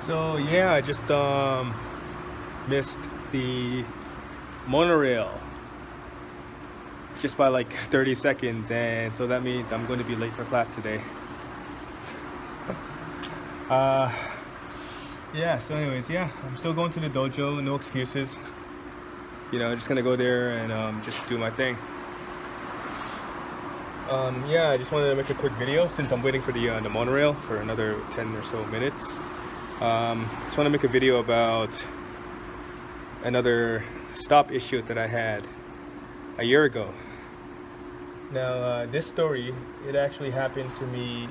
So yeah, I just missed the monorail just by like 30 seconds, and so that means I'm going to be late for class today. uh yeah, so anyways, yeah, I'm still going to the dojo, no excuses. Just gonna go there and just do my thing. Yeah, I just wanted to make a quick video since I'm waiting for the monorail for another 10 or so minutes. Just want to make a video about another stop issue that I had a year ago. Now, this story, it actually happened to me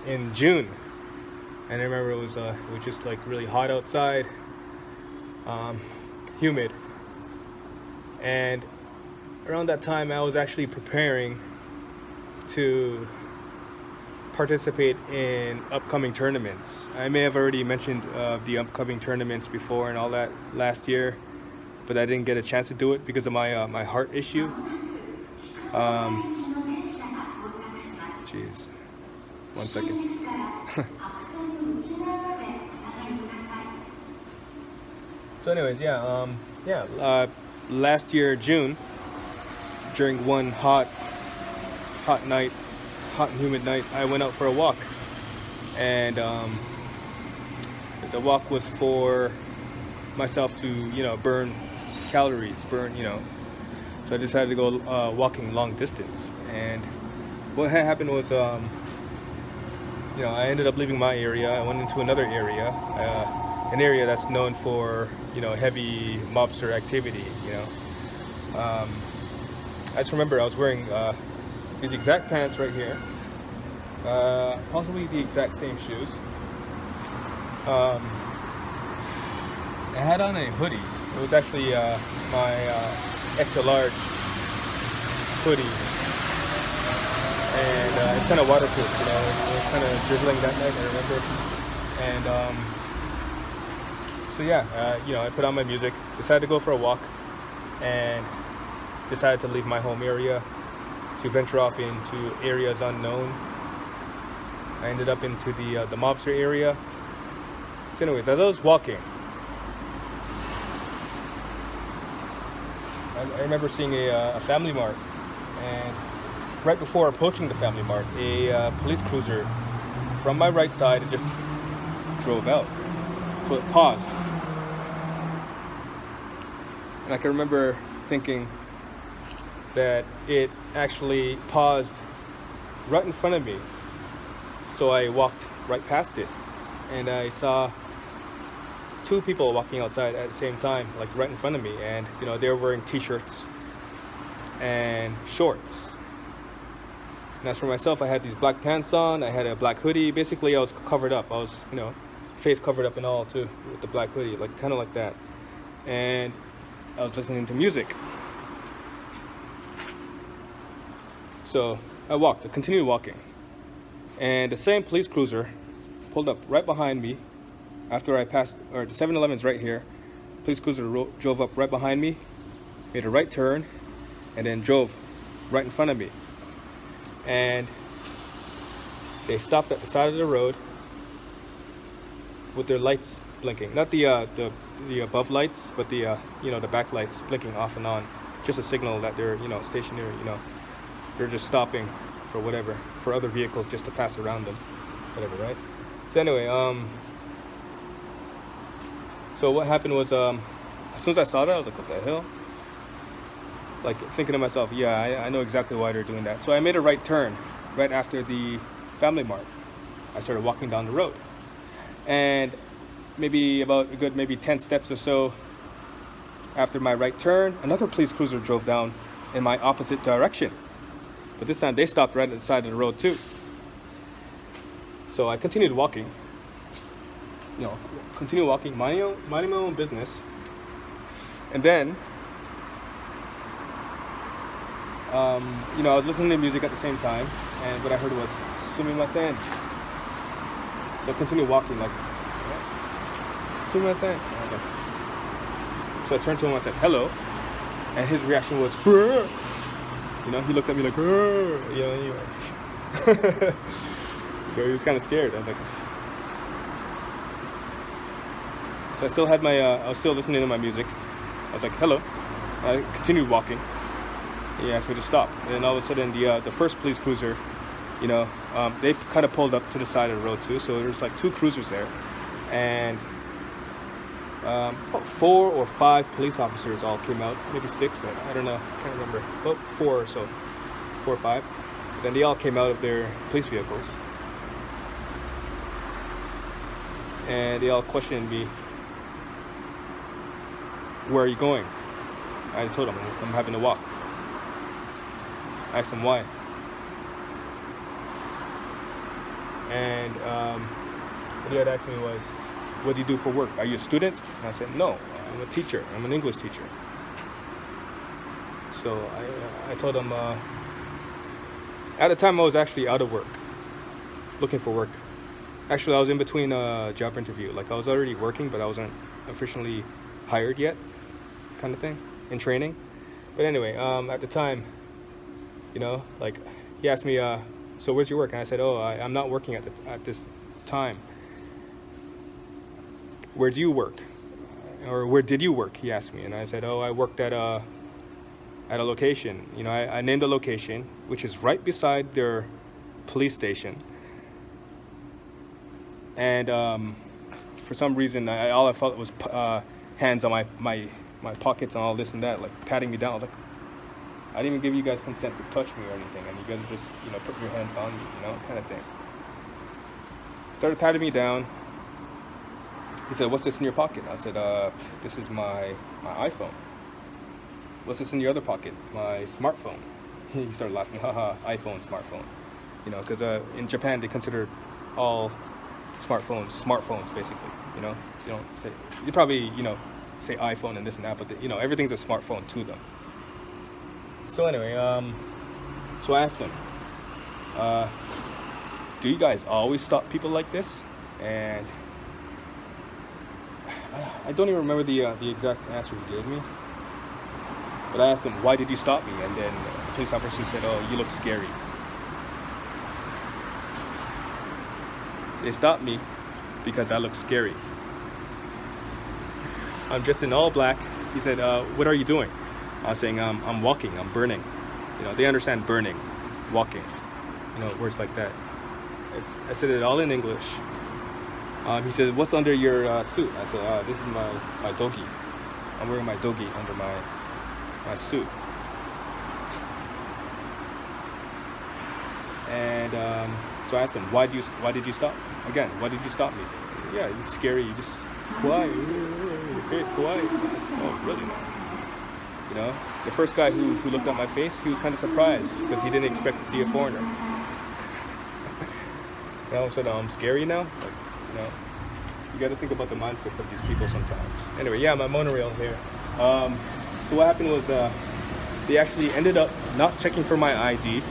in June, and I remember it was just like really hot outside, humid, and around that time I was actually preparing to participate in upcoming tournaments. I may have already mentioned the upcoming tournaments before and all that last year, but I didn't get a chance to do it because of my heart issue. Jeez, 1 second. So anyways, last year June, during one hot night, hot and humid night, I went out for a walk, and the walk was for myself to burn calories, so I decided to go walking long distance. And what had happened was I ended up leaving my area. I went into another area, an area that's known for heavy mobster activity. I just remember I was wearing these exact pants right here, possibly the exact same shoes. I had on a hoodie. It was actually my extra large hoodie, and it's kind of waterproof. It was kind of drizzling that night, I remember. And I put on my music, decided to go for a walk, and decided to leave my home area to venture off into areas unknown. I ended up into the mobster area. So anyways, as I was walking, I remember seeing a Family Mart, and right before approaching the Family Mart, a police cruiser from my right side just drove out. So it paused. And I can remember thinking that it actually paused right in front of me. So I walked right past it, and I saw two people walking outside at the same time, like right in front of me, and they were wearing t-shirts and shorts. And as for myself, I had these black pants on, I had a black hoodie. Basically I was covered up. I was face covered up and all too, with the black hoodie, like kind of like that. And I was listening to music. So I continued walking, and the same police cruiser pulled up right behind me after I passed, or the 7-Eleven's right here. Police cruiser drove up right behind me, made a right turn, and then drove right in front of me. And they stopped at the side of the road with their lights blinking, not the above lights, but the back lights blinking off and on, just a signal that they're stationary. They're just stopping for whatever, for other vehicles just to pass around them, whatever, right? So anyway, so what happened was, as soon as I saw that, I was like, what the hell? Like, thinking to myself, yeah, I know exactly why they're doing that. So I made a right turn right after the Family Mart. I started walking down the road, and maybe about a good 10 steps or so after my right turn, another police cruiser drove down in my opposite direction. But this time they stopped right at the side of the road too. So I continued walking, minding my own business. And then, I was listening to music at the same time, and what I heard was sumimasen. So I continued walking, like, sumimasen. Okay. So I turned to him and I said, hello. And his reaction was, "Brr." He looked at me like, he was kind of scared. I was like, So I still had my, I was still listening to my music. I was like, hello. I continued walking. He asked me to stop. And then all of a sudden, the first police cruiser, you know, they kind of pulled up to the side of the road too. So there's like 2 cruisers there. And about 4 or 5 police officers all came out, maybe 6, I don't know, I can't remember, about 4 or so, 4 or 5. Then they all came out of their police vehicles, and they all questioned me, where are you going? I told them I'm having a walk. I asked them why. And what he had asked me was, what do you do for work? Are you a student? And I said, no, I'm a teacher. I'm an English teacher. So I told him, at the time I was actually out of work, looking for work. Actually, I was in between a job interview. Like I was already working, but I wasn't officially hired yet, kind of thing, in training. But anyway, at the time, you know, like he asked me, so where's your work? And I said, oh, I'm not working at this time. Where do you work? Or where did you work? He asked me. And I said, oh, I worked at a location. You know, I named a location, which is right beside their police station. And for some reason, all I felt was hands on my pockets and all this and that, like patting me down. I was like, I didn't even give you guys consent to touch me or anything. And you guys are just, you know, putting your hands on me, you know, kind of thing. Started patting me down. He said, what's this in your pocket? I said, this is my iPhone. What's this in your other pocket? My smartphone. He started laughing, haha, iPhone, smartphone. You know, because in Japan, they consider all smartphones, basically. You know, you don't say, you probably, you know, say iPhone and this and that, but, you know, everything's a smartphone to them. So anyway, so I asked him, do you guys always stop people like this? And I don't even remember the exact answer he gave me, but I asked him, why did you stop me? And then the police officer said, oh, you look scary. They stopped me because I look scary. I'm dressed in all black. He said, what are you doing? I was saying, I'm walking, I'm burning. You know, they understand burning, walking, you know, words like that. I said it all in English. He said, what's under your suit? I said, this is my dogi. I'm wearing my dogi under my suit. And so I asked him, why did you stop? Again, why did you stop me? Yeah, you're scary, you just, kawaii, your face, kawaii. Oh, really? You know, the first guy who looked at my face, he was kind of surprised because he didn't expect to see a foreigner. And all of a sudden, I'm scary now? Like, you know, you got to think about the mindsets of these people sometimes. Anyway, yeah, my monorail's here. So what happened was they actually ended up not checking for my ID.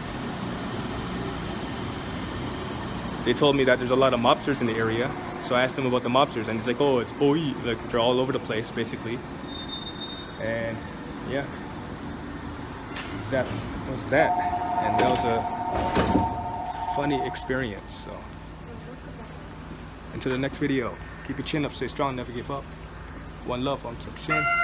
They told me that there's a lot of mobsters in the area. So I asked them about the mobsters, and he's like, oh, it's OE. Like, they're all over the place, basically. And yeah, that was that. And that was a funny experience. So until the next video, keep your chin up, stay strong, never give up. One love, I'm Mushin.